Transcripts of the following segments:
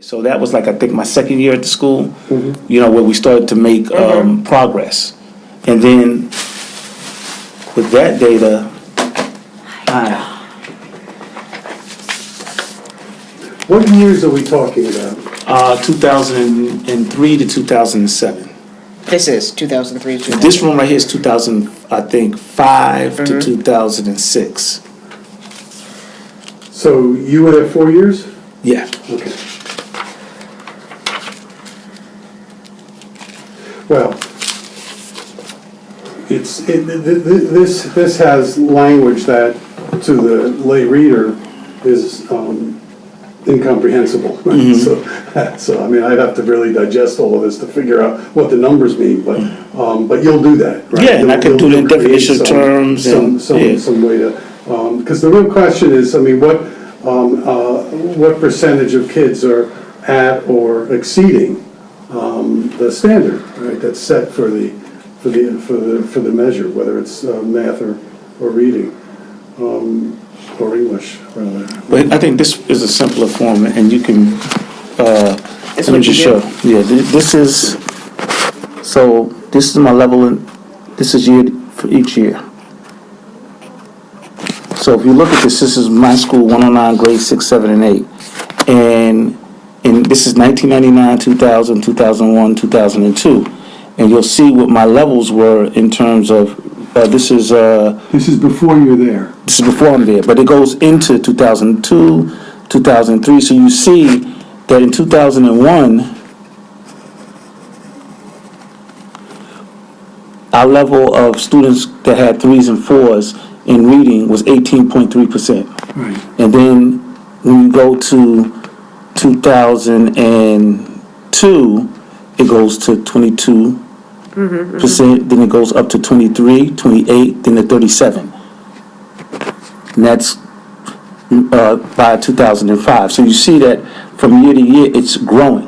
So that was like, I think, my second year at the school, where we started to make progress. And then with that data, What years are we talking about? 2003 to 2007. This is 2003 to 2000. This one right here is 2000, I think, 5 to 2006. So you were there 4 years? Yeah. Okay. Well, this has language that to the lay reader is incomprehensible. Right? So I mean, I'd have to really digest all of this to figure out what the numbers mean. But you'll do that, right? Yeah, and I can do it in create definition terms and some way to because the real question is, I mean, what percentage of kids are at or exceeding the standard, right? That's set for the measure, whether it's math or reading, or English rather. But I think this is a simpler form, and you can. It's let me what you just do. show. Yeah, this is. So this is my level, and this is year for each year. So if you look at this is my school, 109, grade 6, 7, and 8, and this is 1999, 2000, 2001, 2002, and you'll see what my levels were in terms of. This is before you're there. This is before I'm there, but it goes into 2002, 2003. So you see that in 2001, our level of students that had 3s and 4s in reading was 18.3%. Right. And then when you go to 2002, it goes to 22%, then it goes up to 23, 28, then to 37. And that's by 2005. So you see that from year to year, it's growing.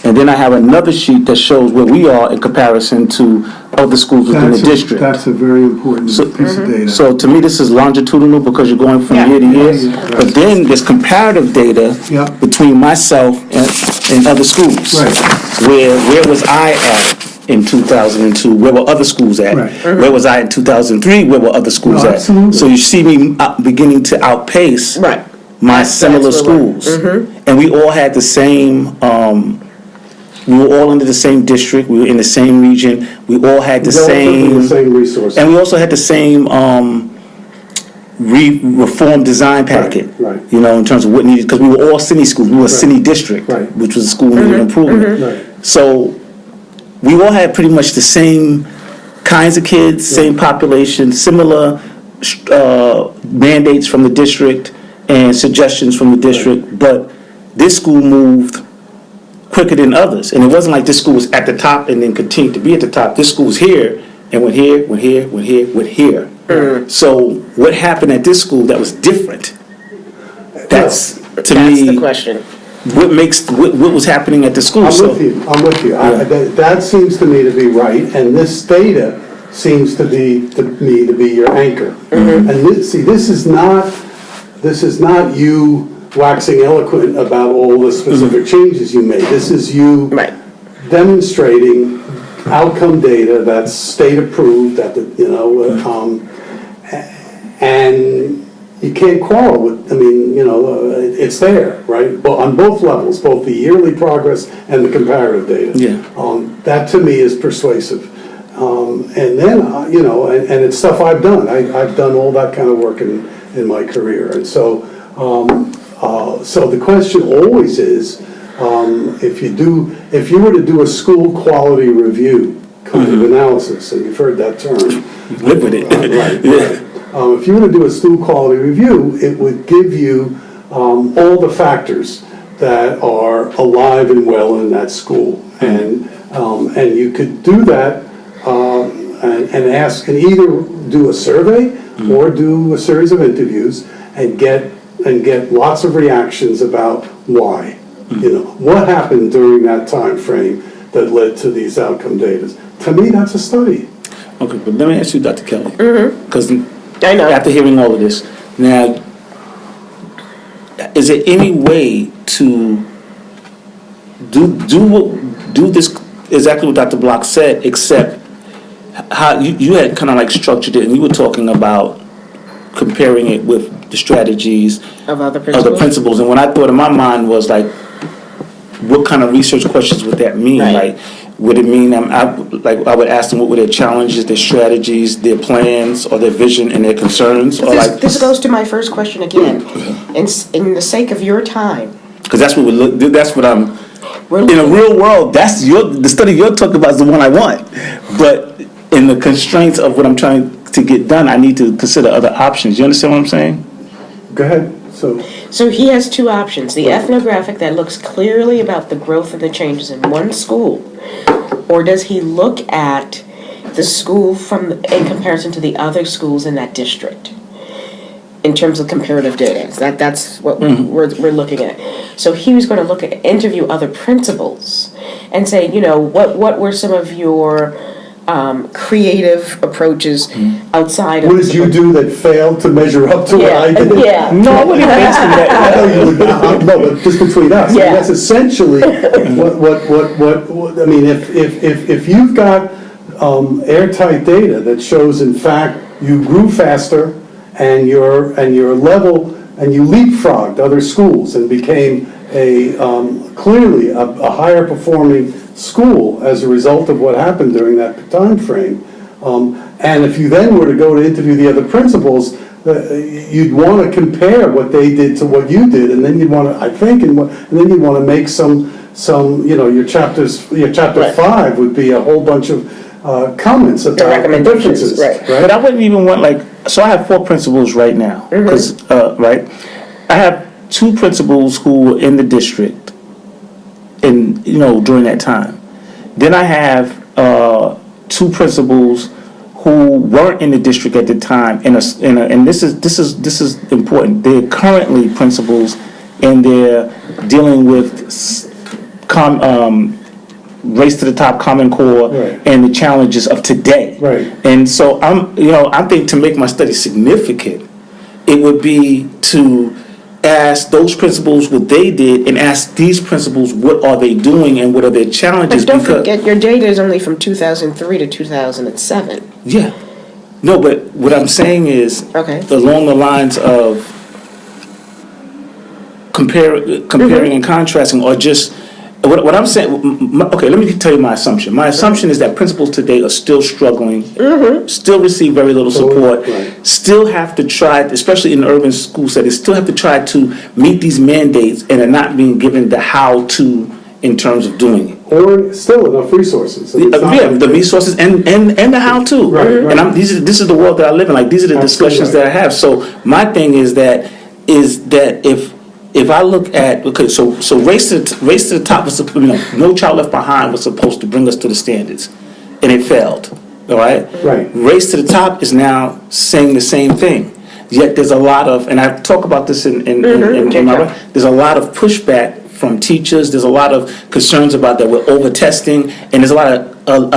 And then I have another sheet that shows where we are in comparison to other schools within the district. That's a very important piece of data. So to me, this is longitudinal because you're going from year to year. But then there's comparative data between myself and other schools. Right. Where was I at in 2002? Where were other schools at? Right. Where was I in 2003? Where were other schools No, at? absolutely. So you see me beginning to outpace Right. my That's similar where we're- schools. And we all had the same, we were all under the same district, we were in the same region, we all had the Relatively the same, same resources. and we also had the same reform design packet. Right. You know, in terms of what needed, because we were all city schools, we were a city district, Right. which was a school needed improvement. Right. So we all had pretty much the same kinds of kids, same population, similar mandates from the district and suggestions from the district, but this school moved quicker than others. And it wasn't like this school was at the top and then continued to be at the top. This school was here and went here, went here, went here, went here. So what happened at this school that was different? That's, to That's me, the question. what was happening at the school. I'm with you. That seems to me to be right, and this data seems to me to be your anchor. And this is not you waxing eloquent about all the specific changes you made. This is you Right. demonstrating outcome data that's state approved at the, and you can't quarrel with, it's there, right? But on both levels, both the yearly progress and the comparative data. Yeah. That to me is persuasive. And then, and it's stuff I've done. I've done all that kind of work in my career. And so, so the question always is, if you were to do a school quality review kind of analysis, and you've heard that term. Live with it. Right. If you were to do a school quality review, it would give you all the factors that are alive and well in that school. And you could do that and ask, and either do a survey or do a series of interviews and get lots of reactions about why. What happened during that time frame that led to these outcome data. To me, that's a study. Okay, but let me ask you, Dr. Kelly, because I know. after hearing all of this, now, is there any way to do this exactly what Dr. Block said, except how you had kind of like structured it, and you were talking about comparing it with the strategies Of other of the principals? principals. And what I thought in my mind was like, what kind of research questions would that mean? Right. Like, would it mean I would ask them what were their challenges, their strategies, their plans, or their vision and their concerns, or like This goes to my first question again. In the sake of your time, because that's what we look. That's what I'm. we're In a looking, real world, that's the study you're talking about is the one I want. But in the constraints of what I'm trying to get done, I need to consider other options. You understand what I'm saying? Go ahead, so he has two options. The ethnographic that looks clearly about the growth and the changes in one school, or does he look at the school in comparison to the other schools in that district? In terms of comparative data, that's what we're looking at. So he was going to interview other principals and say, what were some of your creative approaches outside of... what did you do that failed to measure up to what I did? Yeah. No, I wouldn't even ask them that. I know you would not, no, but just between us. I mean, Yeah. that's essentially what, I mean, if you've got airtight data that shows, in fact, you grew faster and your level, and you leapfrogged other schools and became clearly a higher performing school as a result of what happened during that time frame. And if you then were to go to interview the other principals, you'd want to compare what they did to what you did, and then you'd want to, I think, and then you'd want to make some, your chapter Right. 5 would be a whole bunch of comments about the recommendations, differences, right. But I wouldn't even want so I have 4 principals right now, because right, I have 2 principals who were in the district, and during that time. Then I have 2 principals who weren't in the district at the time, and this is important. They're currently principals, and they're dealing with race to the top, Common Core, Right. and the challenges of today. Right. And so I think to make my study significant, it would be to ask those principals what they did, and ask these principals what are they doing and what are their challenges. But don't forget, your data is only from 2003 to 2007. Yeah. No, but what I'm saying is, Okay. along the lines of comparing and contrasting, or just what I'm saying. Okay, let me tell you my assumption. My assumption is that principals today are still struggling, still receive very little support, Right. still have to try, especially in urban school settings, still have to try to meet these mandates, and are not being given the how-to in terms of doing it. Or still enough resources. I mean, it's not Yeah, like- the resources and the how-to. Right, right. And this is the world that I live in. Like, these are the discussions that I have. So my thing is that if I look at, okay, so race to the top was, No Child Left Behind was supposed to bring us to the standards, and it failed. All right. Right. Race to the Top is now saying the same thing. Yet there's a lot of, and I talk about this in my, there's a lot of pushback from teachers. There's a lot of concerns about that we're over testing, and there's a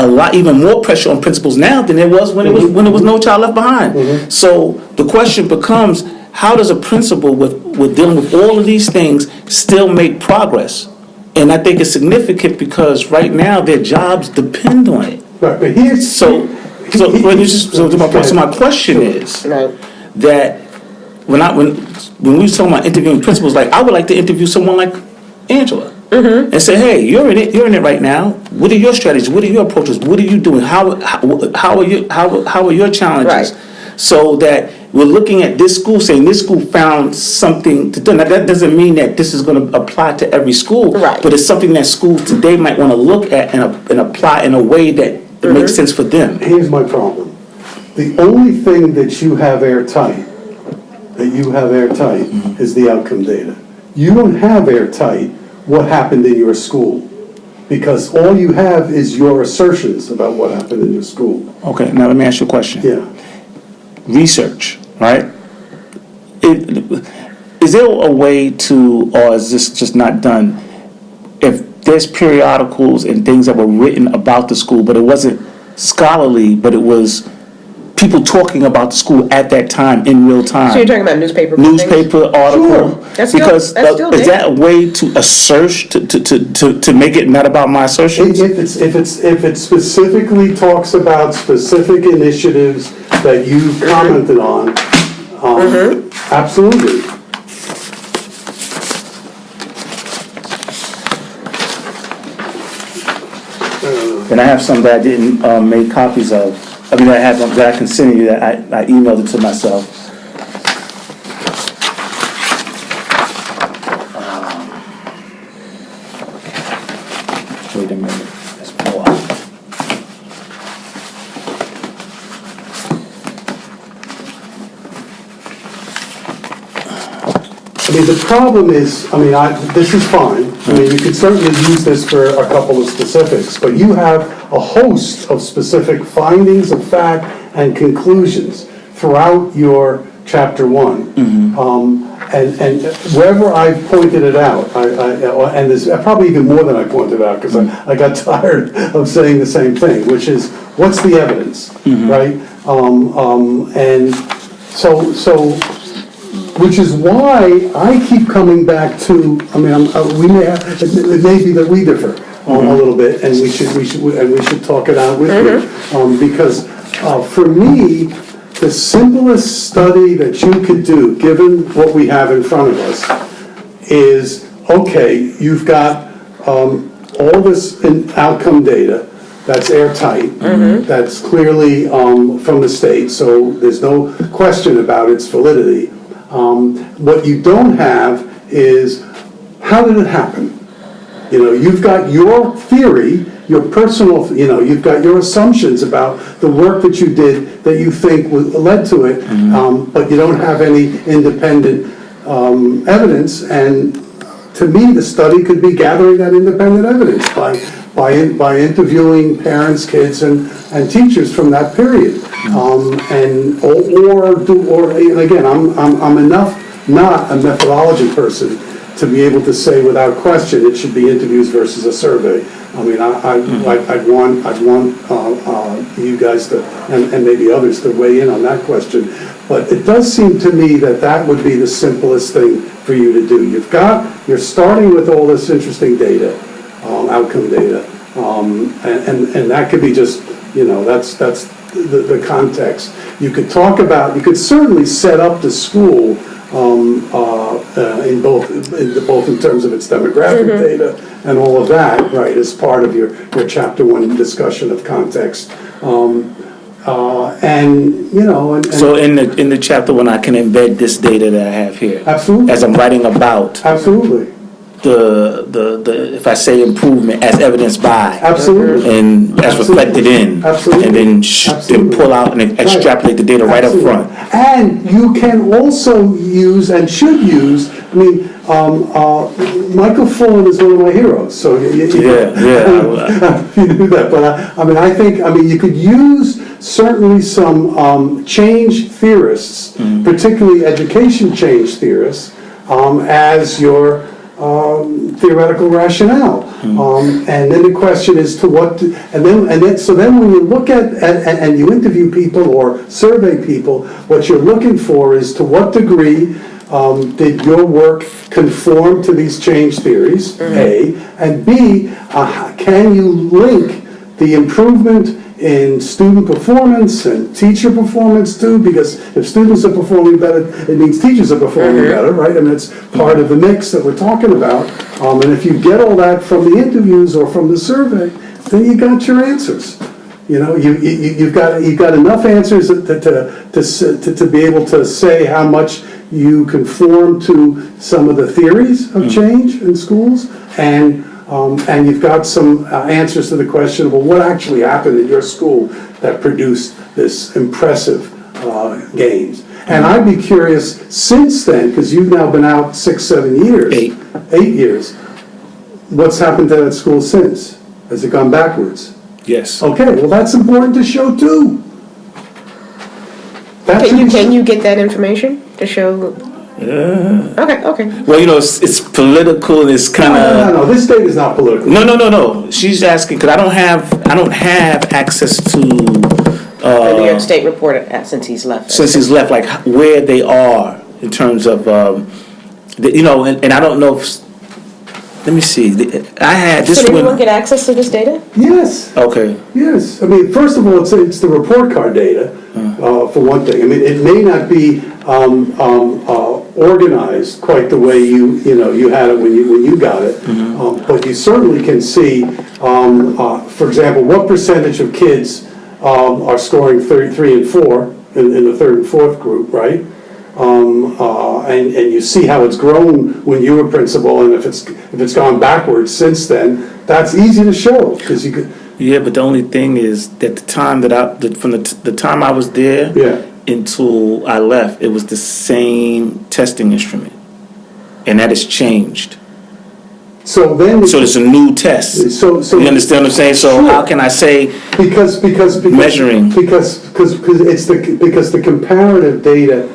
lot even more pressure on principals now than there was when it was No Child Left Behind. So the question becomes, how does a principal with dealing with all of these things still make progress? And I think it's significant because right now their jobs depend on it. Right, but here's... So my question is Right. that when we were talking about interviewing principals, like, I would like to interview someone like Angela and say, hey, you're in it right now. What are your strategies? What are your approaches? What are you doing? How are your challenges? Right. So that we're looking at this school, saying this school found something to do. Now, that doesn't mean that this is going to apply to every school, Right. but it's something that schools today might want to look at and apply in a way that it makes sense for them. Here's my problem. The only thing that you have airtight, is the outcome data. You don't have airtight what happened in your school, because all you have is your assertions about what happened in your school. Okay, now let me ask you a question. Yeah. Research, right? Is there a way to, or is this just not done, if there's periodicals and things that were written about the school, but it wasn't scholarly, but it was people talking about the school at that time in real time. So you're talking about newspaper clippings? Newspaper article. That's still- Because that's still is data. that a way to assert, to make it not about my assertions? If it specifically talks about specific initiatives that you've commented on, absolutely. And I have some that I didn't make copies of. I mean, I have them that I can send you that I emailed it to myself. Wait a minute. Let's pull out. I mean, the problem is, this is fine. I mean, you could certainly use this for a couple of specifics, but you have a host of specific findings of fact and conclusions throughout your chapter 1. And wherever I've pointed it out, and there's probably even more than I pointed out, because I got tired of saying the same thing, which is, what's the evidence, right? And so, which is why I keep coming back to, it may be that we differ a little bit, and we should talk it out with you. Because for me, the simplest study that you could do, given what we have in front of us, is, okay, you've got all this outcome data that's airtight, that's clearly from the state, so there's no question about its validity. What you don't have is, how did it happen? You've got your theory, your personal, you've got your assumptions about the work that you did that you think led to it, but you don't have any independent evidence. And to me, the study could be gathering that independent evidence by interviewing parents, kids, and teachers from that period. And again, I'm enough not a methodology person to be able to say without question it should be interviews versus a survey. I mean, I'd want you guys to, and maybe others, to weigh in on that question. But it does seem to me that would be the simplest thing for you to do. You're starting with all this interesting data, outcome data, and that could be just, that's the context. You could certainly set up the school both in terms of its demographic data and all of that, right, as part of your chapter 1 discussion of context. So in the chapter 1, I can embed this data that I have here. Absolutely. As I'm writing about. Absolutely. The if I say improvement as evidenced by. Absolutely. And as reflected in. Absolutely. And then pull out and extrapolate the data right up front. And you can also use and should use, Michael Fullen is one of my heroes, so you knew that, but I think you could use certainly some change theorists, particularly education change theorists, as your theoretical rationale, and then the question is to what, so then when you look at and you interview people or survey people, what you're looking for is to what degree did your work conform to these change theories, A, and B, can you link the improvement in student performance and teacher performance too, because if students are performing better, it means teachers are performing better, right? And it's part of the mix that we're talking about. And if you get all that from the interviews or from the survey, then you got your answers. You've got enough answers to be able to say how much you conform to some of the theories of change in schools, and you've got some answers to the question of, well, what actually happened in your school that produced this impressive gains? And I'd be curious, since then, because you've now been out 6-7 years, 8 years, what's happened to that school since? Has it gone backwards? Yes. Okay, well, that's important to show too. Can you get that information to show? Okay. Well, it's political and it's kind of. No, this data is not political. No. She's asking because I don't have access to The New York State report, since he's left. since he's left, like where they are in terms of, and I don't know if, let me see, I had this So did anyone one, get access to this data? Yes. okay, Yes, I mean, first of all, it's the report card data, for one thing. I mean, it may not be organized quite the way you had it when you got it, but you certainly can see, for example, what percentage of kids are scoring 33 and 4 in the third and fourth group, right? And you see how it's grown when you were principal, and if it's gone backwards since then, that's easy to show, because you could. yeah, but the only thing is that the time from the time I was there Yeah. until I left, it was the same testing instrument, and that has changed. So then. So it's a new test. So. You understand what I'm saying? So Sure. how can I say Because measuring? because it's the comparative data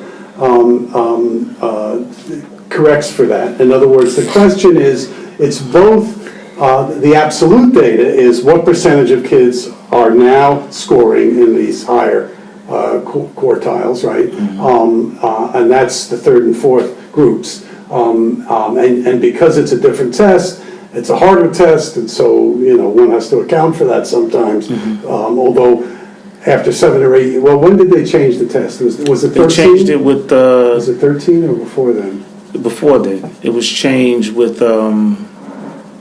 corrects for that. In other words, the question is, it's both the absolute data is what percentage of kids are now scoring in these higher quartiles, right? And that's the third and fourth groups. And because it's a different test, it's a harder test, and so one has to account for that sometimes. Although after 7 or 8, well, when did they change the test? Was it 13? They changed it with Was it 13 or before then? before then. It was changed with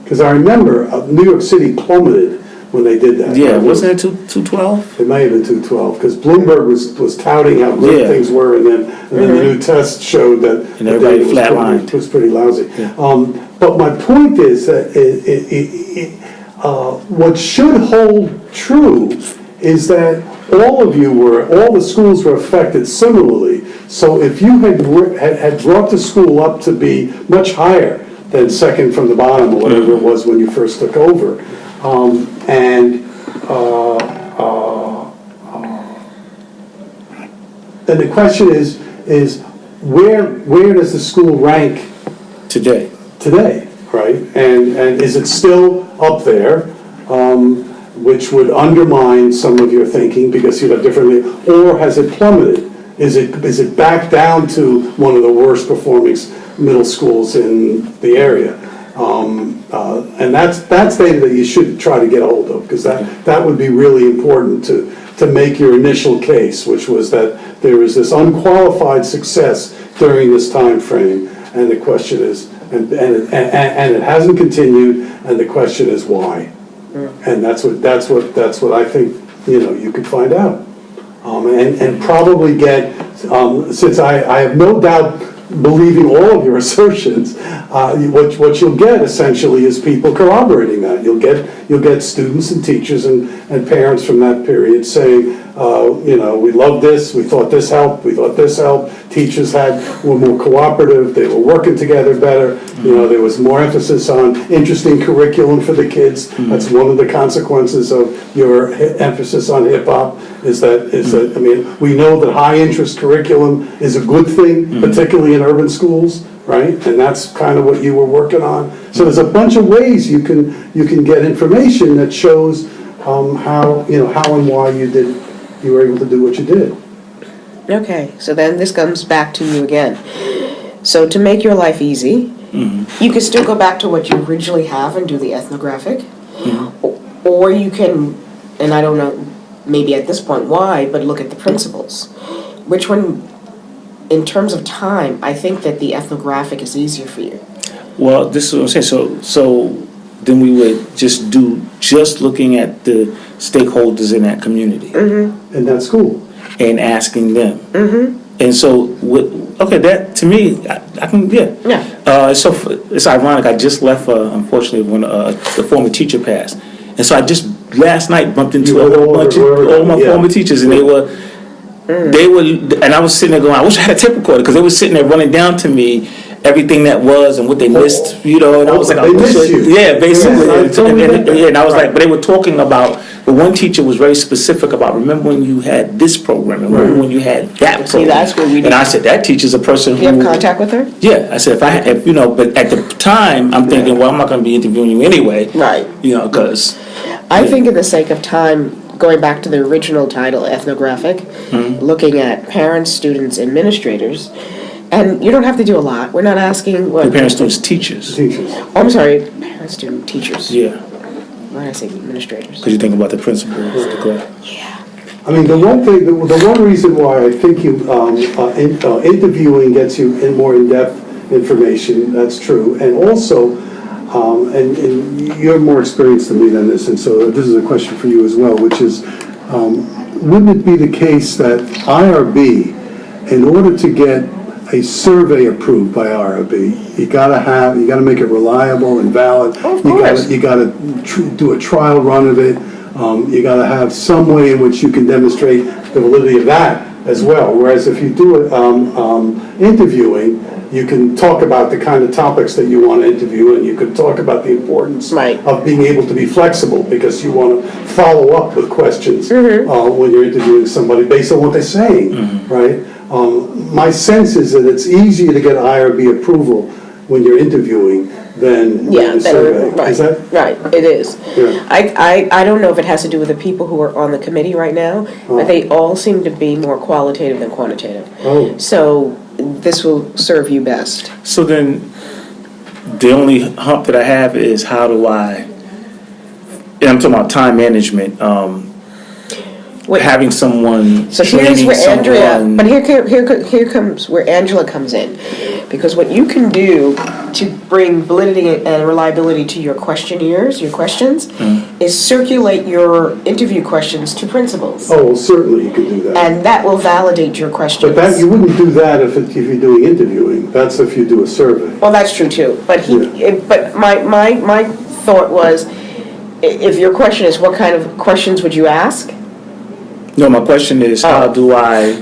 Because I remember New York City plummeted when they did that. yeah, wasn't it 212? It may have been 212, because Bloomberg was touting how good Yeah. things were, and then the new test showed that And the everybody data flatlined. was pretty lousy. Yeah. But my point is that what should hold true is that all the schools were affected similarly. So if you had brought the school up to be much higher than second from the bottom, or whatever it was when you first took over, then the question is where does the school rank Today. today, right? And is it still up there, which would undermine some of your thinking because you'd have differently, or has it plummeted? Is it back down to one of the worst performing middle schools in the area? And that's data that you should try to get a hold of, because that would be really important to make your initial case, which was that there was this unqualified success during this time frame, and the question is, and it hasn't continued, and the question is why? And that's what I think you could find out, and probably get, since I have no doubt believing all of your assertions, what you'll get essentially is people corroborating that. You'll get students and teachers and parents from that period saying, we love this, we thought this helped, teachers were more cooperative, they were working together better, there was more emphasis on interesting curriculum for the kids. That's one of the consequences of your emphasis on hip-hop, is that, I mean, we know that high interest curriculum is a good thing, particularly in urban schools, right? And that's kind of what you were working on. So there's a bunch of ways you can get information that shows how and why you were able to do what you did. Okay, so then this comes back to you again. So to make your life easy, you can still go back to what you originally have and do the ethnographic, or you can, and I don't know, maybe at this point why, but look at the principles. Which one, in terms of time, I think that the ethnographic is easier for you. Well, this is what I'm saying. So then we would just looking at the stakeholders in that community In that school. and asking them. And so, that to me, I can, yeah. So it's ironic. I just left, unfortunately, when the former teacher passed, and so I just last night bumped into a whole bunch of all my former teachers, and they were, and I was sitting there going, I wish I had a tape recorder, because they were sitting there running down to me everything that was and what they missed, and I was like, they missed you. Yeah, basically, Yeah, I totally get that. and I was like, but they were talking about. But one teacher was very specific about, remember when you had this program, and remember when you had that program. See, that's where we need. And I said, that teacher's a person who. Do you have contact with her? Yeah, I said, but at the time, I'm thinking, well, I'm not going to be interviewing you anyway. Right. Because. I think in the sake of time, going back to the original title, ethnographic, looking at parents, students, administrators, and you don't have to do a lot. We're not asking what. The parents, students, teachers. Teachers. Oh, I'm sorry, parents, student, teachers. Yeah, Why did I say administrators? because you think about the principals, the class. Yeah. I mean, the one thing, the one reason why I think interviewing gets you in more in-depth information, that's true. And also, and you're more experienced than me than this, and so this is a question for you as well, which is, wouldn't it be the case that IRB, in order to get a survey approved by IRB, you gotta make it reliable and valid. Of course. You gotta do a trial run of it. You gotta have some way in which you can demonstrate the validity of that as well. Whereas if you do it, interviewing, you can talk about the kind of topics that you want to interview, and you could talk about the importance Right. of being able to be flexible, because you want to follow up with questions when you're interviewing somebody based on what they're saying, right? My sense is that it's easier to get IRB approval when you're interviewing than Yeah, a survey. right, Is that? right, it is. Yeah. I don't know if it has to do with the people who are on the committee right now, but they all seem to be more qualitative than quantitative. Oh. So this will serve you best. So then, the only hump that I have is how do I, and I'm talking about time management, Wait. having someone, So here's training where Andrea, someone. but here comes where Angela comes in. Because what you can do to bring validity and reliability to your questionnaires, your questions, is circulate your interview questions to principals. Oh, well, certainly you could do that. And that will validate your questions. But you wouldn't do that if you're doing interviewing. That's if you do a survey. Well, that's true too, but but my thought was, if your question is what kind of questions would you ask? No, my question is, how Oh. do I,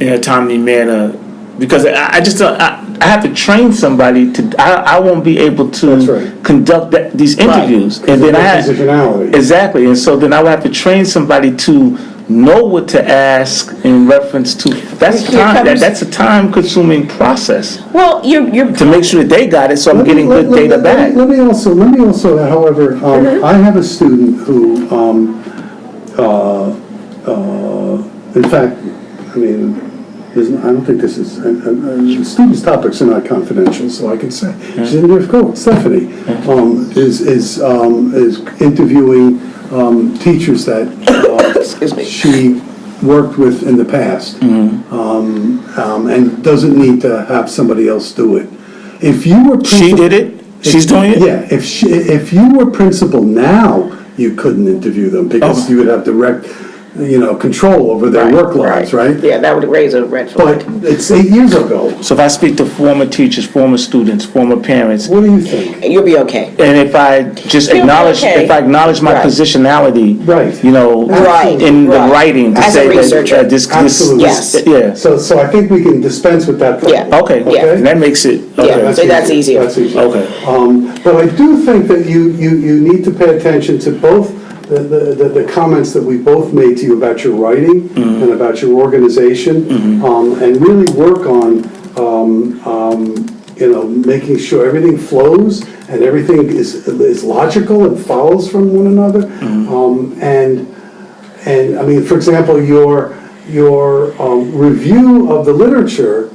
in a timely manner, because I just don't, I have to train somebody to, I won't be able That's to right. conduct these interviews. Because of then their I have, positionality. exactly, and so then I would have to train somebody to know what to ask in reference to, that's Here time, comes- that's a time-consuming process, Well, you're to make sure that they got it, so I'm getting good data back. Let me also, however, I have a student who, in fact, I mean, I don't think this is, students' topics are not confidential, so I can say. She's in there, go, Stephanie, is interviewing teachers that Excuse me. she worked with in the past, and doesn't need to have somebody else do it. If you were She did it? She's doing it? Yeah, if you were principal now, you couldn't interview them, because you would have direct, control over their workloads, right? Yeah, that would raise a red flag. But it's 8 years ago. So if I speak to former teachers, former students, former parents, What do you think? You'll be okay. and if I just You'll be acknowledge, okay. if I acknowledge my Right. positionality, Right. Right, in the right. writing to As a say researcher. that this, Absolutely. Yes. yeah. So I think we can dispense with that. Yeah. Okay, Yeah. and that makes it, Yeah. okay, So that's easier. That's easier. okay. But I do think that you need to pay attention to both the comments that we both made to you about your writing and about your organization, and really work on, making sure everything flows and everything is logical and follows from one another. And I mean, for example, your review of the literature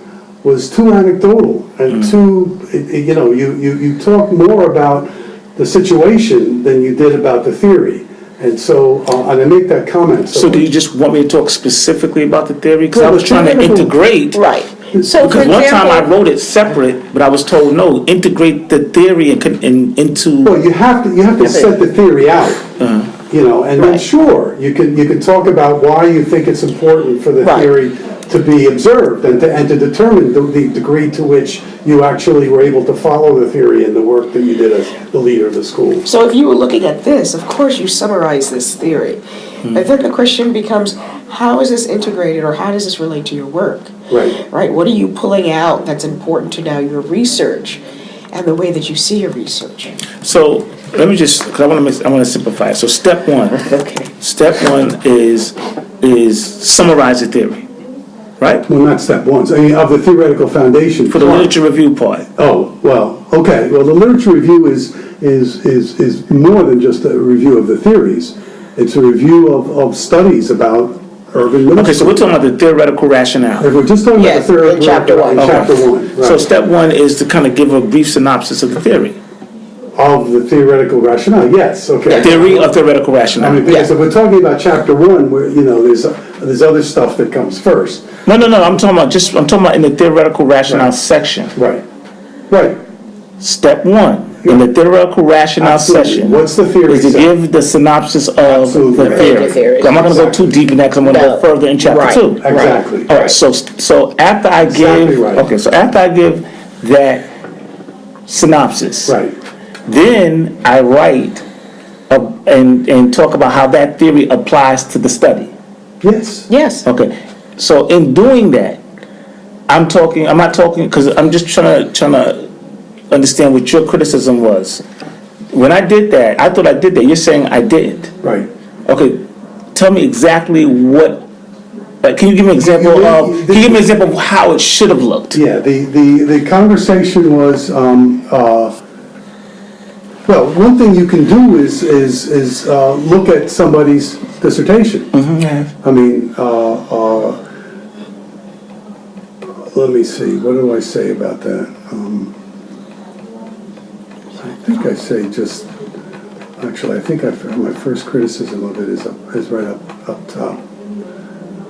was too anecdotal and too, you talk more about the situation than you did about the theory. And so, and I make that comment. So do you just want me to talk specifically about the theory? Because I was trying to integrate. Right. So for Because one time I example, wrote it separate, but I was told, no, integrate the theory into, Well, you have to set the theory out, and then Right. sure, you can talk about why you think it's important for the Right. theory to be observed and to determine the degree to which you actually were able to follow the theory in the work that you did as the leader of the school. so if you were looking at this, of course you summarize this theory. But then the question becomes, how is this integrated, or how does this relate to your work? Right. Right? What are you pulling out that's important to now your research and the way that you see your research? so let me just, because I want to simplify it. So step one is summarize the theory, right? Well, not step one, I mean, of the theoretical foundation. For the literature review part. Oh, well, okay, well, the literature review is more than just a review of the theories. It's a review of studies about urban middle Okay, so we're talking about the theoretical rationale. If we're just talking about Yes, the third. in chapter one. In chapter one, So right. step one is to kind of give a brief synopsis of the theory. Of the theoretical rationale, yes, okay. Theory of theoretical I mean, rationale. because if we're talking about chapter one, where, there's other stuff that comes first. No, I'm talking about in the theoretical rationale Right. section. Right, right. Step one, in the theoretical rationale Absolutely. section. What's the theory Is to say? give the synopsis of Absolutely. the Theory. theory. I'm not gonna go too deep in that, because I'm gonna go No. further in chapter Right. two. Exactly. All right, so after I Exactly give, right. okay, so after I give that synopsis. Right, Then I write and talk about how that theory applies to the study. yes. Yes. Okay, so in doing that, I'm not talking, because I'm just trying to understand what your criticism was. When I did that, I thought I did that. You're saying I didn't. Right. Okay, tell me exactly what, can you give me an example of how it should have looked? Yeah, the conversation was, well, one thing you can do is look at somebody's dissertation. I mean, let me see, what do I say about that? I think I say actually, I think my first criticism of it is right up top.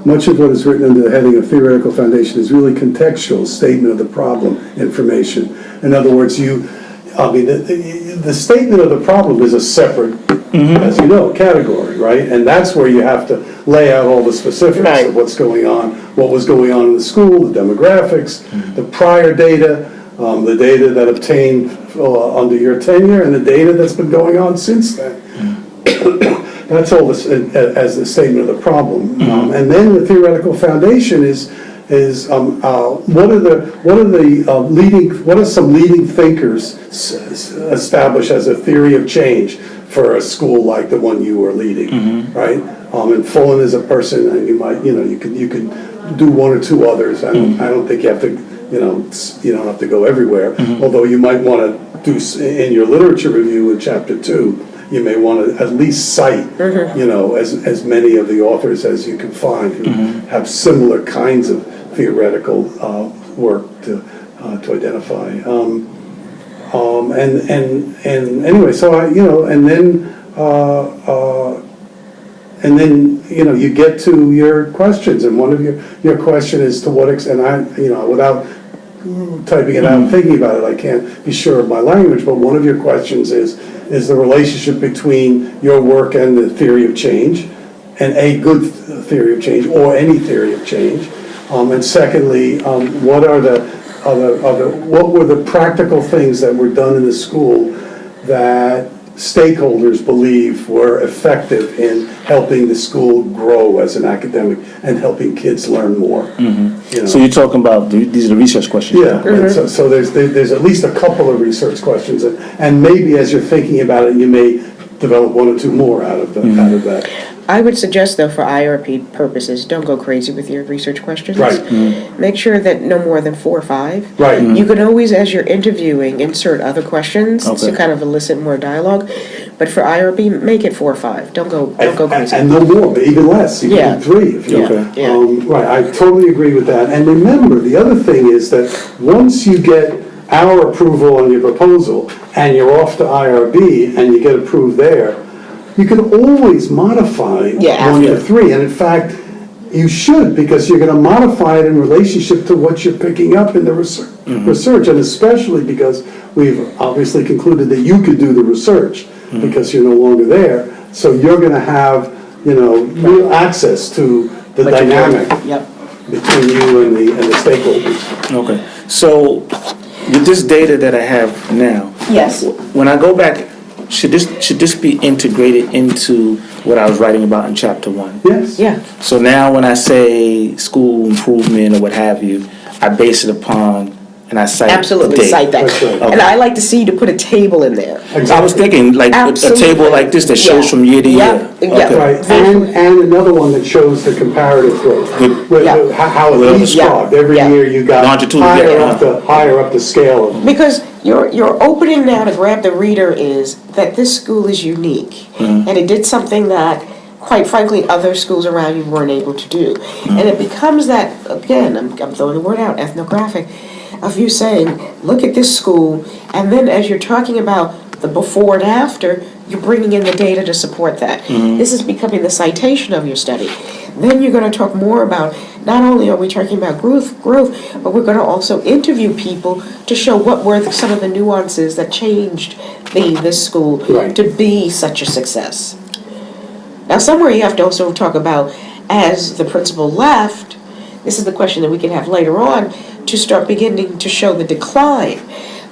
Much of what is written under the heading of theoretical foundation is really contextual statement of the problem information. In other words, the statement of the problem is a separate, as you know, category, right? And that's where you have to lay out all the specifics Right. of what's going on, what was going on in the school, the demographics, the prior data, the data that obtained under your tenure, and the data that's been going on since then. That's all this, as the statement of the problem. And then the theoretical foundation is what are some leading thinkers established as a theory of change for a school like the one you were leading, right? And Fullen is a person, and you could do one or two others. I don't think you have to, you don't have to go everywhere. Although you might want to do in your literature review in chapter 2. You may want to at least cite, as many of the authors as you can find who have similar kinds of theoretical work to identify. And anyway, so and then you get to your questions, and one of your question is to what extent, without typing it out and thinking about it, I can't be sure of my language, but one of your questions is the relationship between your work and the theory of change, and a good theory of change, or any theory of change. And secondly, what were the practical things that were done in the school that stakeholders believe were effective in helping the school grow as an academic and helping kids learn more? So you're talking about, these are the research questions? Yeah, and so there's at least a couple of research questions, and maybe as you're thinking about it, you may develop one or two more out of that. I would suggest, though, for IRP purposes, don't go crazy with your research questions. Right. Make sure that no more than 4 or 5. Right. You can always, as you're interviewing, insert other questions to Okay. kind of elicit more dialogue. But for IRB, make it 4 or 5. Don't go crazy. And no more, but even less, you Yeah. can do 3 if you Yeah. want. Yeah. Right, I totally agree with that. And remember, the other thing is that once you get our approval on your proposal, and you're off to IRB, and you get approved there, you can always modify Yeah, 1 to after. 3. And in fact, you should, because you're going to modify it in relationship to what you're picking up in the research, and especially because we've obviously concluded that you could do the research, because you're no longer there. So you're going to have, real access to the What you're doing. dynamic Yep. between you and the stakeholders. Okay, so with this data that I have now, Yes. when I go back, should this be integrated into what I was writing about in chapter 1? Yes? Yeah. So now when I say school improvement or what have you, I base it upon, and I cite the Absolutely, data. cite that. That's right. And I like to see you to put a table in there. I was thinking like a Absolutely. table like this that shows Yeah. from year to Yeah. year. Yeah. Okay. Right, and another one that shows the comparative growth, Yeah. how it leapfrogged. Every Yeah. year you got Longitude, higher up the scale of. Because your opening now to grab the reader is that this school is unique. And it did something that quite frankly, other schools around you weren't able to do. And it becomes that, again, I'm throwing the word out, ethnographic, of you saying, look at this school, and then as you're talking about the before and after, you're bringing in the data to support that. This is becoming the citation of your study. Then you're going to talk more about, not only are we talking about growth, but we're going to also interview people to show what were some of the nuances that changed this school Right. to be such a success. Now, somewhere you have to also talk about, as the principal left, this is the question that we can have later on, to start beginning to show the decline.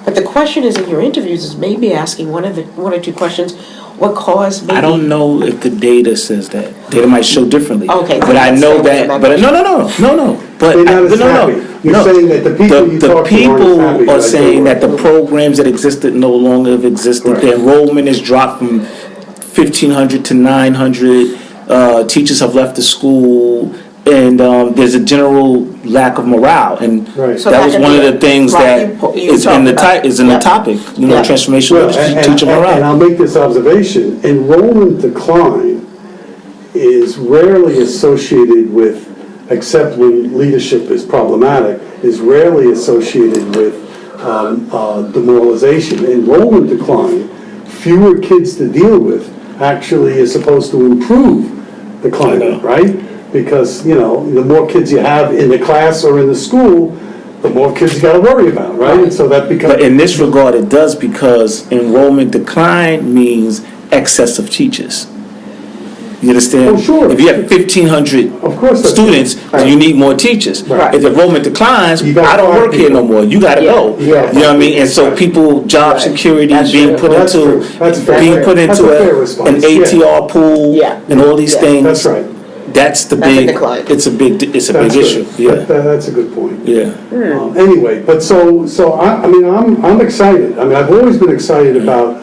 But the question is, in your interviews, is maybe asking one or two questions, what caused maybe... I don't know if the data says that. Data might show differently. Okay, But I let's know stay that, with but no. But They're not as but no. happy. You're saying that the people you talk to aren't as happy people are like they saying were. that the programs that existed no longer have existed. Right. The enrollment has dropped from 1,500 to 900. Teachers have left the school, and there's a general lack of morale. And Right. So that that was could one be- of the things right, that you is in the talked about. the Yep. topic. You know, Yep. transformational Well, literacy, teacher and morale. I'll make this observation, enrollment decline is rarely associated with, except when leadership is problematic, is rarely associated with demoralization. Enrollment decline, fewer kids to deal with, actually is supposed to improve the climate, right? Because, the more kids you have in the class or in the school, the more kids you gotta worry about, right? And so that becomes... But in this regard, it does, because enrollment decline means excess of teachers. You understand? Oh, sure. If you have 1,500 Of course that's students, right. then you need more teachers. Right. If enrollment declines, You gotta I don't fire work here people. no more. You gotta Yeah. go. Yeah. You know what I mean? And so Right. people, job Right. security That's being true. put Well, that's into, true. That's fair. being put That's into a fair an response, yeah. ATR pool Yeah. and all these Yeah. things. That's right. That's the That's a big, decline. it's a big That's issue. good. Yeah, That's a good point. yeah. Anyway, but so I'm excited. I mean, I've always been excited about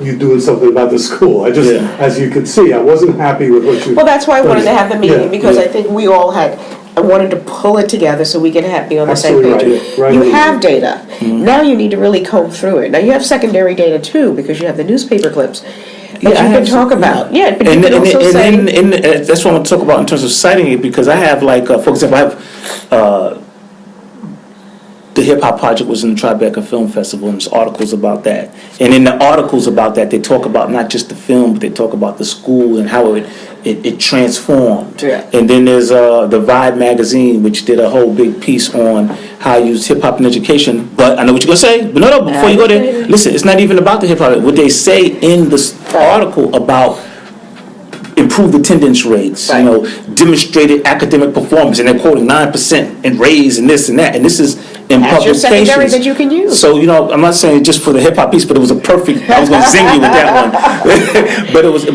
you doing something about the school. I just, Yeah. as you could see, I wasn't happy with what you. Well, that's why I wanted to have the Yeah, meeting, because yeah. I think we all I wanted to pull it together so we can be on the same Absolutely page. right. Right. You have data. Now you need to really comb through it. Now you have secondary data too, because you have the newspaper clips. But Yeah, I you can have talk some, about, yeah, but you And, can and, also and, say. that's what I want to talk about in terms of citing it, because I have, like, for example, I have the Hip Hop Project was in the Tribeca Film Festival, and there's articles about that. And in the articles about that, they talk about not just the film, but they talk about the school and how it transformed. Yeah. And then there's the Vibe magazine, which did a whole big piece on how you use hip hop in education. But I know what you're gonna say. But no, before you go there, listen, it's not even about the hip hop. What they say in this article about improved attendance rates, Right. demonstrated academic performance, and they're quoting 9% and raise and this and that, and this is in That's your publications. secondary that you can use. So I'm not saying just for the hip hop piece, but it was a perfect. I was going to zing you with that one,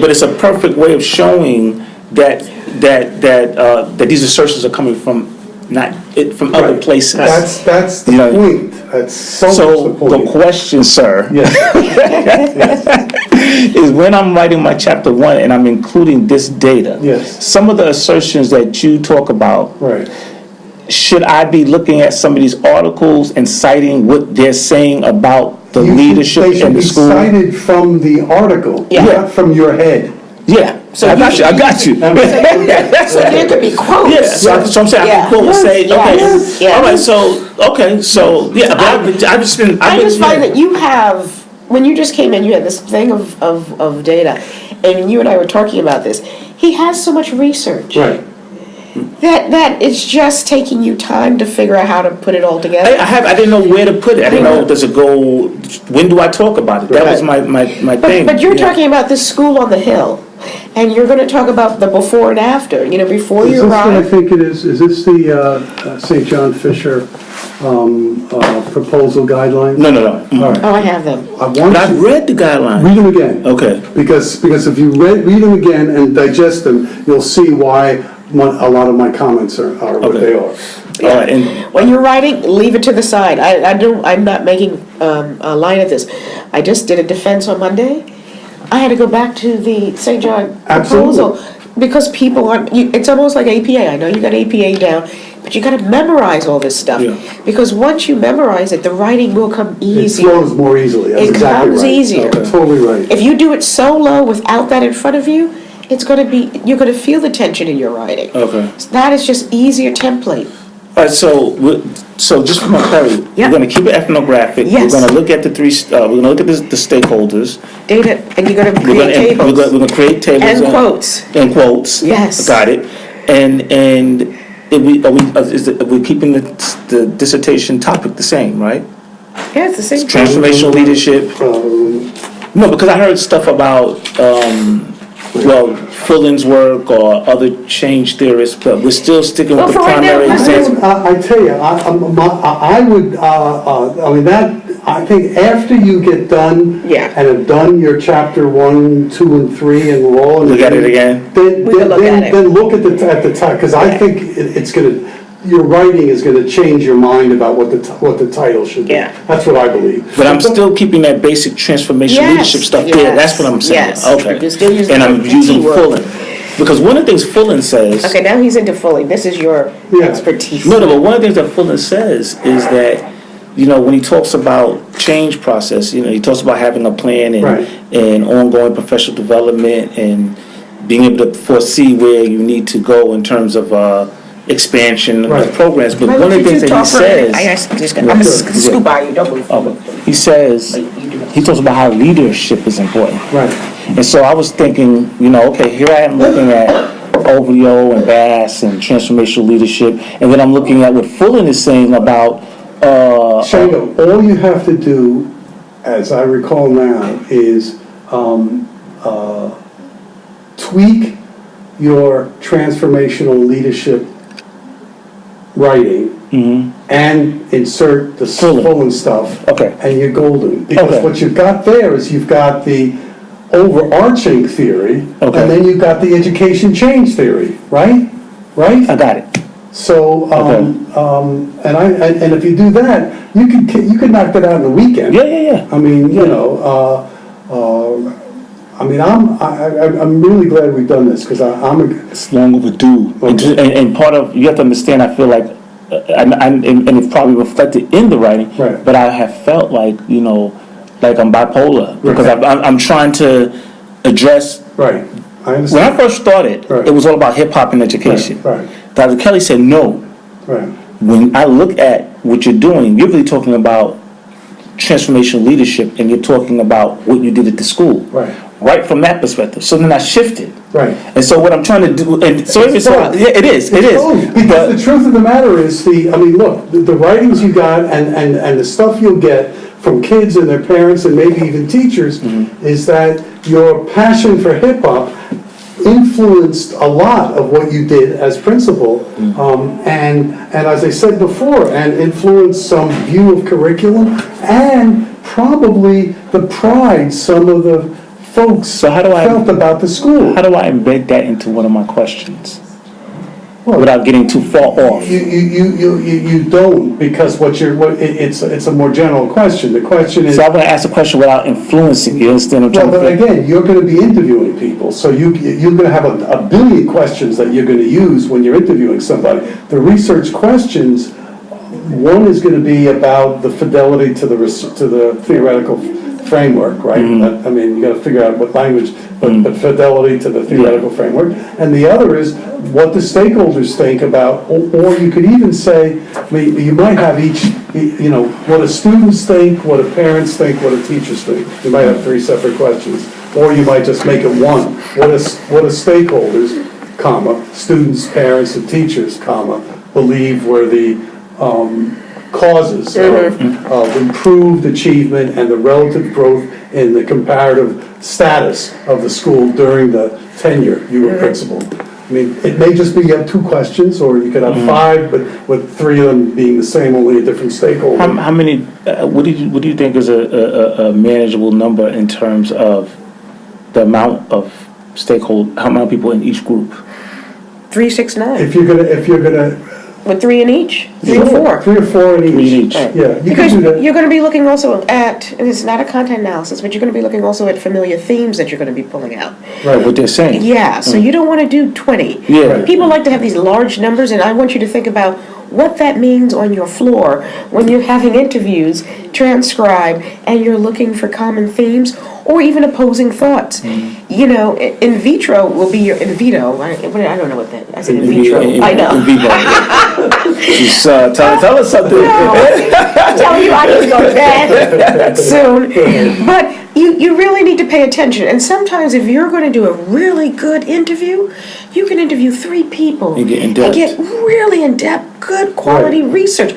but it's a perfect way of showing that these assertions are coming from from other Right. places. That's the point. That's so So much the the point. question, sir, Yes. is when I'm writing my chapter 1 and I'm including this data, Yes. some of the assertions that you talk about, Right. should I be looking at some of these articles and citing what they're saying about the They leadership should in the be school? cited from the article, Yeah. not from your head. Yeah, So I got you- you. I got you. So there could be quotes. Yeah, so I'm saying I Yeah. can quote and say, Yes, okay, yes. all right, so yeah, but I've just been. I just find that you have, when you just came in, you had this thing of data, and you and I were talking about this. He has so much research. Right. That it's just taking you time to figure out how to put it all together. I didn't know where to put it. I didn't know, does it go, when do I talk about it? That was my thing. But you're Yeah. talking about this school on the hill, and you're going to talk about the before and after. Before Is you this what I arrive. think it is? Is this the St. John Fisher proposal guidelines? No. All right. Oh, I have them. I want But I've you, read the guidelines. read them again. Okay. Because if you read them again and digest them, you'll see why a lot of my comments are what Okay. they are. All right, and When you're writing, leave it to the side. I'm not making a line of this. I just did a defense on Monday. I had to go back to the St. John proposal Absolutely. because people aren't. It's almost like APA. I know you got APA down, but you got to memorize all this stuff. Yeah. Because once you memorize it, the writing will come It easier. flows more easily. That's It exactly comes right. easier. Totally right. If you do it solo without that in front of you, It's gonna be, you're gonna feel the tension in your writing. Okay. That is just easier template. All right, so just for my clarity, Yeah. we're gonna keep it ethnographic. Yes. We're gonna look at we're gonna look at the stakeholders. Data, and you're gonna We're create gonna, tables. we're gonna create tables. And quotes. And quotes. Yes. Got it. And are we keeping the dissertation topic the same, right? Yeah, it's the same. Transformational leadership. No, because I heard stuff about, Fulton's work or other change theorists, but we're still sticking with the Well, for right now, primary let's example. I tell you, I would, I mean, I think after you get done. Yeah. And have done your chapter 1, 2, and 3 and we're all. Look at it again? Then We can look at it. Then look at the time, because I think it's gonna, your writing is gonna change your mind about what the title should be. Yeah. That's what I believe. But I'm still keeping that basic transformation Yes, leadership stuff there. yes, That's what I'm saying. yes. Okay. You're still using And I'm the using keyword. Fulton. Because one of the things Fulton says. Okay, now he's into fully. This is your Yeah. expertise. No, but one of the things that Fulton says is that, when he talks about change process, he talks about having a plan Right. and ongoing professional development and being able to foresee where you need to go in terms of expansion Right. of programs. But Why one of don't the you things two that he talk for a minute? says. I'm gonna scoot by you, don't move. Oh, he says, he talks about how leadership is important. Right. And so I was thinking, okay, here I am looking at OVO and Bass and transformational leadership, and then I'm looking at what Fulton is saying about, Shango, all you have to do, as I recall now, is tweak your transformational leadership writing and insert the Fulton stuff. Okay. And you're golden. Because Okay. what you've got there is you've got the overarching theory, Okay. and then you've got the education change theory, right? Right? I got it. So, and if you do that, you could knock that out in a weekend. Yeah. I mean, I'm really glad we've done this, because It's long overdue. And part of, you have to understand, I feel like, and it's probably reflected in the writing, Right. but I have felt like, like I'm bipolar, because Right. I'm trying to address. right, I When understand. I first started, Right. it was all about hip hop and education. Right, right. Dr. Kelly said, no. Right, When I look at what you're doing, you're really talking about transformational leadership, and you're talking about what you did at the school. Right from that perspective. So then I shifted. right. And so what I'm trying to do, and so It's both. yeah, it is. Because But the truth of the matter is, look, the writings you got and the stuff you'll get from kids and their parents and maybe even teachers is that your passion for hip hop influenced a lot of what you did as principal, and as I said before, and influenced some view of curriculum and probably the pride some of the folks So how do I- felt about the school. how do I embed that into one of my questions Well, without getting too far off? You don't, because it's a more general question. The question is, So I'm going to ask a question without influencing. You understand what I'm well, trying but to again, you're going to be interviewing people, so you're going to have a billion questions that you're going to use when you're interviewing somebody. The research questions, one is going to be about the fidelity to the theoretical framework, right? I mean, you got to figure out what language, but fidelity to the theoretical framework. And the other is what the stakeholders think about, or you could even say, I mean, you might have each, what do students think, what do parents think, what do teachers think. You might have 3 separate questions, or you might just make it one. What do stakeholders, comma, students, parents, and teachers, comma, believe were the causes of improved achievement and the relative growth in the comparative status of the school during the tenure you were principal. I mean, it may just be you have 2 questions, or you could have 5, but with 3 of them being the same, only a different stakeholder. How many? What do you think is a manageable number in terms of the amount of stakeholder? How many people in each group? 3, 6, 9. If you're gonna. With 3 in each, 3 or 4. 3 or 4 in Three in each. each. Yeah, you Because can do that. you're going to be looking also at, and it's not a content analysis, but you're going to be looking also at familiar themes that you're going to be pulling out. Right. What they're saying. Yeah, so you don't want to do 20. Yeah. People like to have these large numbers, and I want you to think about what that means on your floor when you're having interviews, transcribe, and you're looking for common themes. or even opposing thoughts. You know, in vitro will be your, in vitro, I don't know what that, I said in vitro, I know. In vivo. She's, tell us something. I'm telling you, I need to go to bed soon. But you really need to pay attention. And sometimes if you're going to do a really good interview, you can interview 3 people. And get in-depth. And get really in-depth, good quality research.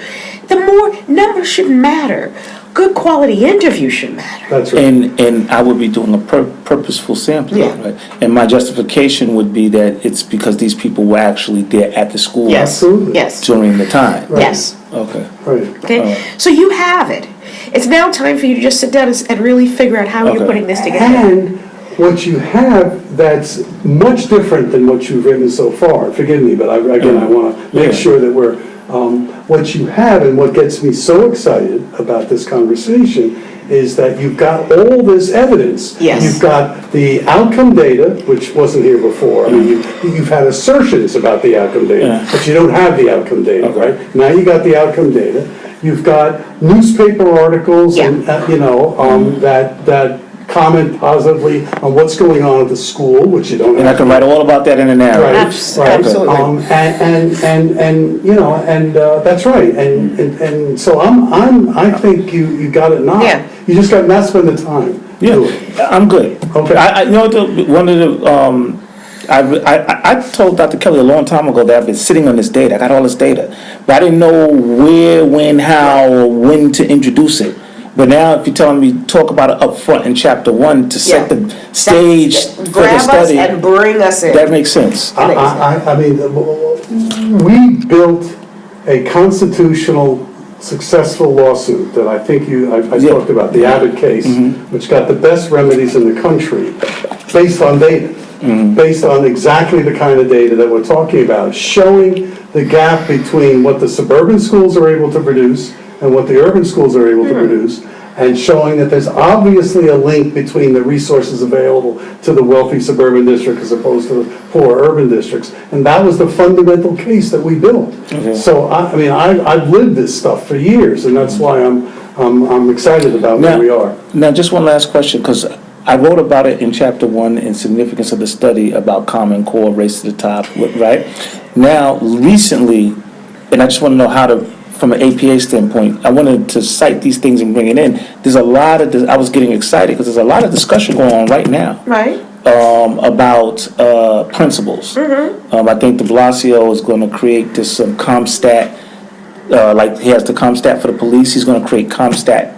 The more, numbers shouldn't matter. Good quality interview should matter. That's right. And I would be doing a purposeful sampling, Yeah. right? And my justification would be that it's because these people were actually there at the school Absolutely. Yes. during the time. Yes. Okay. Right. Okay. So you have it. It's now time for you to just sit down and really figure out how Okay. you're putting this together. And what you have that's much different than what you've written so far, forgive me, but I want to make Yeah. sure that we're, what you have and what gets me so excited about this conversation is that you've got all this evidence. Yes. You've got the outcome data, which wasn't here before. I mean, you've had assertions about the outcome data, Yeah. but you don't have the outcome data, Okay. right? Now you got the outcome data. You've got newspaper articles and, that comment positively on what's going on at the school, which you don't have. And I can write all about that in the narrative. Right, right. Absolutely. That's right, and so I think you got it now. Yeah. You just got to not spend the time. Do Yeah, it. I'm good. Okay. You know, one of the, I told Dr. Kelly a long time ago that I've been sitting on this data. I got all this data, but I didn't know where, when, how, or when to introduce it. But now, if you're telling me talk about it up front in chapter 1 to set Yeah. the stage for the Grab us study, and bring us in. that makes sense. I mean, we built a constitutional successful lawsuit that I think I Yeah. talked about, the Abbott case, which got the best remedies in the country, based on data, based on exactly the kind of data that we're talking about, showing the gap between what the suburban schools are able to produce and what the urban schools are able to produce, and showing that there's obviously a link between the resources available to the wealthy suburban district as opposed to the poor urban districts. And that was the fundamental case that we built. Okay. So, I mean, I've lived this stuff for years, and that's why I'm excited about where we are. Now, just one last question, because I wrote about it in chapter 1 in significance of the study about Common Core, Race to the Top, right? Now, recently, and I just want to know how to, from an APA standpoint, I wanted to cite these things and bring it in. There's a lot of, I was getting excited because there's a lot of discussion going on right now. Right. About principals. I think de Blasio is going to create this CompStat, like he has the CompStat for the police, he's going to create CompStat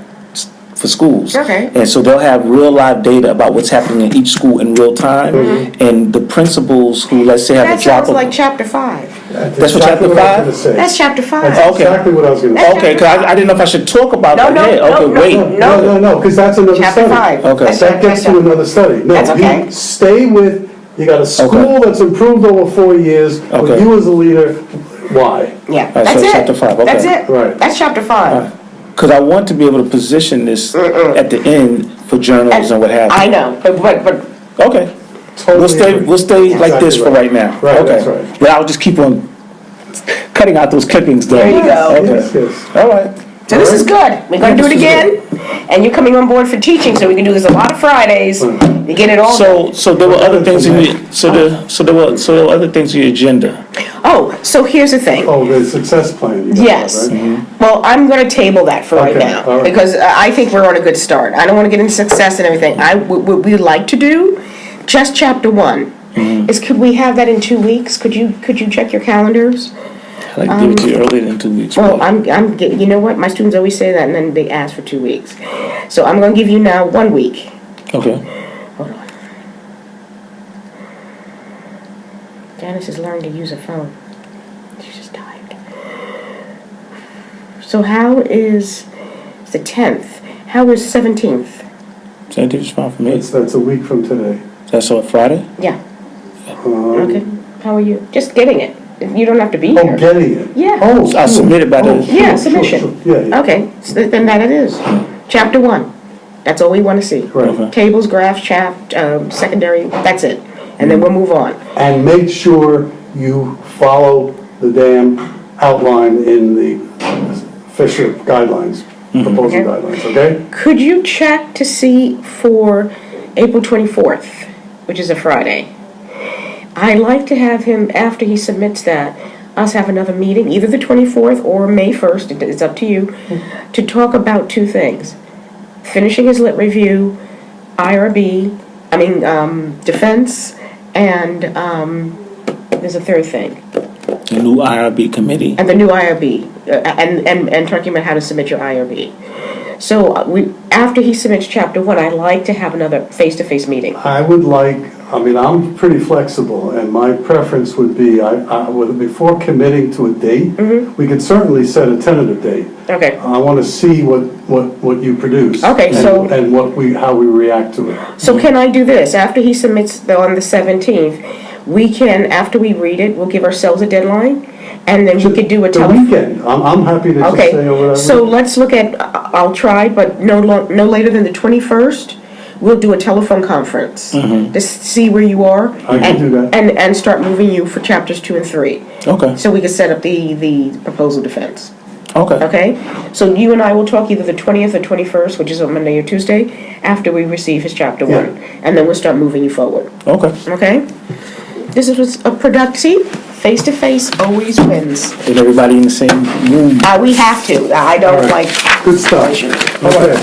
for schools. Okay. And so they'll have real live data about what's happening in each school in real time, and the principals who, let's say, have That a drop sounds of... like chapter 5. That's what chapter exactly what I was 5? gonna say. That's chapter 5. That's Okay. exactly what I was going to say. Okay, because I didn't know if I should talk about No, that. no, Yeah, no, okay, no, wait. No, because that's another Chapter study. 5. Okay. That gets to another study. No, That's okay. you stay with, you got a school Okay. that's improved over 4 years, with Okay. you as a leader, why? Yeah, right, that's so it. chapter 5, okay. That's it. Right. That's chapter 5. Because I want to be able to position this at the end for journals and what have you. I know, but Okay. Totally We'll stay like Exactly this for right. right now. Right, Okay. that's right. But I'll just keep on cutting out those clippings though. There you go. Okay. Yes, yes. All right. so this is good. We're going to do it This is again. And you're coming on board for teaching, so we can do this a lot of Fridays to get it all done. So there were other things in your, so there were other things in your agenda. Oh, so here's the thing. Oh, the success plan. you got that, Yes. right? Well, I'm going to table that for right Okay, now, all right. because I think we're on a good start. I don't want to get into success and everything. What we like to do, just chapter 1, is could we have that in 2 weeks? Could you check your calendars? I'd like to give it to you earlier than 2 weeks. Well, but- you know what? My students always say that, and then they ask for 2 weeks. So I'm going to give you now 1 week. Okay. Hold on. Janice is learning to use a phone. She just typed. So how is the 10th? How is 17th? 17th is fine for me. That's a week from today. That's on Friday? Yeah. Um, Okay. How are you? Just getting it. You don't have to be Oh, here. getting it? Yeah. Oh, I'll sure. submit it by the- Oh, sure, Yeah, sure, submission. sure. Yeah, yeah. Okay, so then that it is. Chapter 1. That's all we want to see. Right. Okay. Tables, graphs, secondary, that's it. And then we'll move on. And make sure you follow the damn outline in the Fisher guidelines, proposal Okay. guidelines, okay? Could you check to see for April 24th, which is a Friday. I'd like to have him, after he submits that, us have another meeting, either the 24th or May 1st, it's up to you, to talk about two things. Finishing his lit review, IRB, defense, and there's a third thing. The new IRB committee. And the new IRB, and talking about how to submit your IRB. So after he submits chapter 1, I'd like to have another face-to-face meeting. I would like, I'm pretty flexible, and my preference would be, before committing to a date, we could certainly set a tentative date. Okay. I want to see what you produce. Okay, and how we react to it. So can I do this? After he submits on the 17th, we can, after we read it, we'll give ourselves a deadline, and then we could do a The weekend, I'm happy to just Okay, say whatever. so let's look at, I'll try, but no later than the 21st, we'll do a telephone conference to see where you are. I can do that. And start moving you for chapters 2 and 3. Okay. So we can set up the proposal defense. Okay. Okay? So you and I will talk either the 20th or 21st, which is on Monday or Tuesday, after we receive his chapter 1. And then we'll start moving you forward. Okay. Okay? This was a productive, face-to-face always wins. And everybody in the same room. We have to. I don't like. Good stuff. Okay.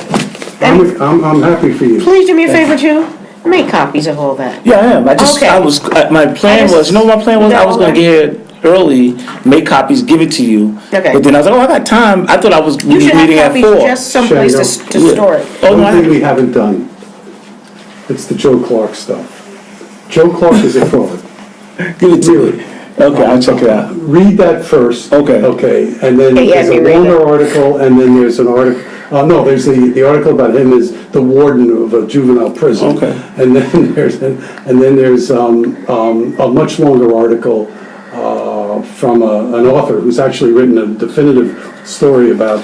I'm happy for you. Please do me a favor too. Make copies of all that. Yeah, I am. Okay. My plan was, my plan was I was going to get here early, make copies, give it to you. Okay. But then I was like, I got time. I thought I was You should have meeting at copies 4. just someplace to store it. Oh, no, One thing we haven't done, it's the Joe Clark stuff. Joe Clark is a fraud. give it to Really? me. Okay, I'll check it out. Read that first. Okay. Okay, and then Hey, there's Andy, a read longer it. article, and then there's an article, there's the article about him as the warden of a juvenile prison. Okay. And then there's a much longer article from an author who's actually written a definitive story about,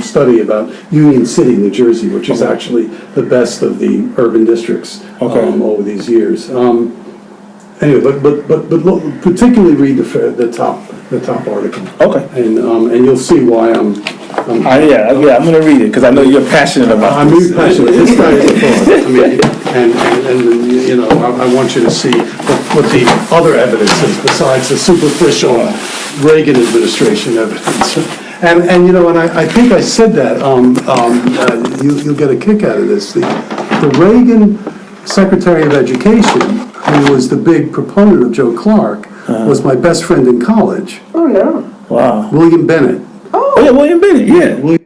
study about Union City, New Jersey, which is actually the best of the urban districts over these years. Anyway, but look, particularly read the top article. Okay. And you'll see why I'm Yeah, I'm going to read it because I know you're passionate about I'm this. really passionate. This guy is a fraud. And I want you to see what the other evidence is besides the superficial Reagan administration evidence. And I think I said that, you'll get a kick out of this. The Reagan Secretary of Education, who was the big proponent of Joe Clark, was my best friend in college, Oh, no. Wow. William Bennett. Oh, yeah, William Bennett, yeah.